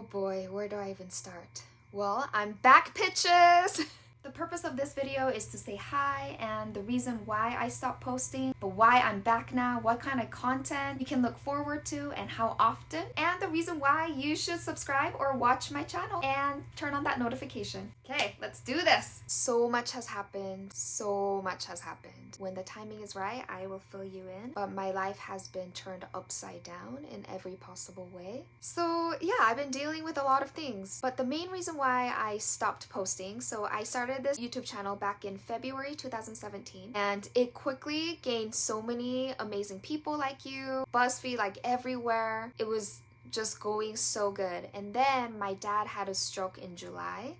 Oh boy, where do I even start? Well, I'm back, pitches! The purpose of this video is to say hi and the reason why I stopped posting, but why I'm back now, what kind of content you can look forward to and how often, and the reason why you should subscribe or watch my channel and turn on that notification. Okay, let's do this! So much has happened, so much has happened. When the timing is right, I will fill you in, but my life has been turned upside down in every possible way. So yeah, I've been dealing with a lot of things, but the main reason why I stopped posting, so I started this YouTube channel back in February 2017, and it quickly gained so many amazing people like you, BuzzFeed like everywhere. It was just going so good. And then my dad had a stroke in July,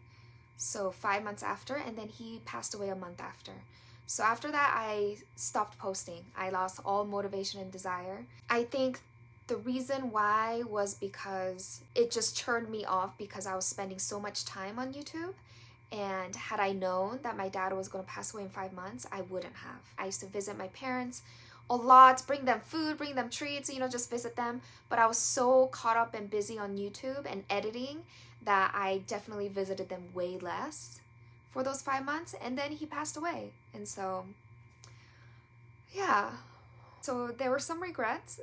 so 5 months after, and then he passed away a month after. So after that, I stopped posting. I lost all motivation and desire. I think the reason why was because it just turned me off because I was spending so much time on YouTube. And had I known that my dad was going to pass away in 5 months, I wouldn't have. I used to visit my parents a lot, bring them food, bring them treats, just visit them. But I was so caught up and busy on YouTube and editing that I definitely visited them way less for those 5 months. And then he passed away. And so, yeah. So there were some regrets.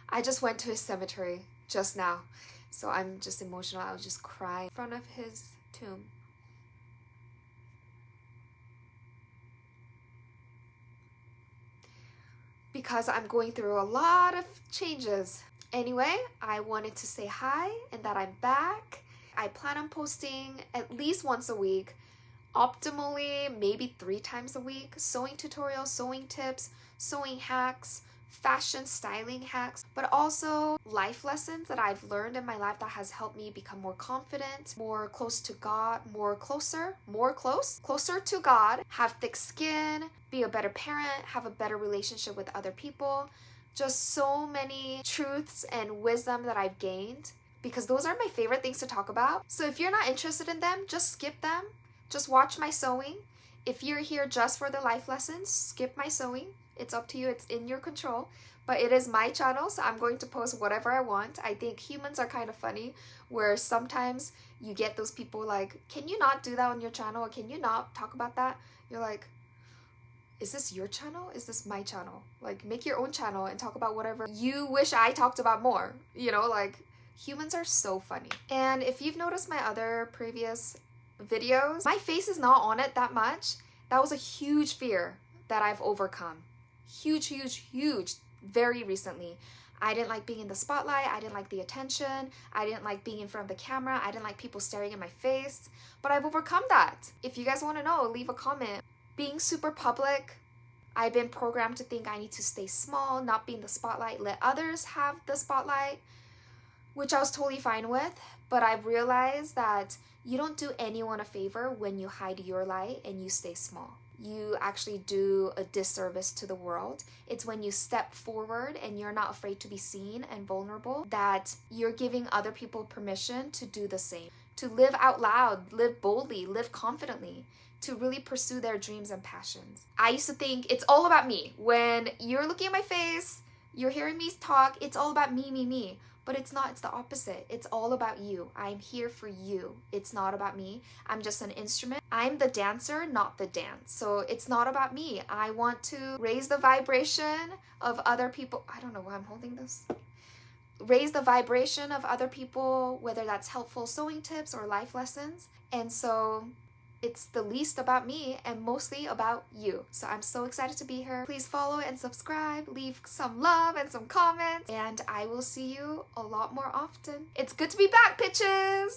I just went to his cemetery just now. So I'm just emotional. I was just crying in front of his tomb. Because I'm going through a lot of changes. Anyway, I wanted to say hi and that I'm back. I plan on posting at least once a week, optimally maybe 3 times a week. Sewing tutorials, sewing tips, sewing hacks, fashion styling hacks, but also life lessons that I've learned in my life that has helped me become more confident, more close to God, closer to God, have thick skin, be a better parent, have a better relationship with other people. Just so many truths and wisdom that I've gained, because those are my favorite things to talk about. So if you're not interested in them, just skip them. Just watch my sewing. If you're here just for the life lessons, skip my sewing. It's up to you, it's in your control, but it is my channel, so I'm going to post whatever I want. I think humans are kind of funny, where sometimes you get those people like, can you not do that on your channel? Or can you not talk about that? You're like, is this your channel? Is this my channel? Like, make your own channel and talk about whatever you wish I talked about more. Like, humans are so funny. And if you've noticed my other previous videos, my face is not on it that much. That was a huge fear that I've overcome. Huge, very recently. I didn't like being in the spotlight. I didn't like the attention. I didn't like being in front of the camera. I didn't like people staring at my face. But I've overcome that. If you guys want to know, leave a comment. Being super public, I've been programmed to think I need to stay small, not be in the spotlight, let others have the spotlight, which I was totally fine with. But I've realized that you don't do anyone a favor when you hide your light and you stay small. You actually do a disservice to the world. It's when you step forward and you're not afraid to be seen and vulnerable that you're giving other people permission to do the same, to live out loud, live boldly, live confidently, to really pursue their dreams and passions. I used to think it's all about me. When you're looking at my face, you're hearing me talk, it's all about me. But it's not, it's the opposite. It's all about you. I'm here for you. It's not about me. I'm just an instrument. I'm the dancer, not the dance. So it's not about me. I want to raise the vibration of other people. I don't know why I'm holding this. Raise the vibration of other people, whether that's helpful sewing tips or life lessons. And so it's the least about me and mostly about you. So I'm so excited to be here. Please follow and subscribe, leave some love and some comments, and I will see you a lot more often. It's good to be back, pitches!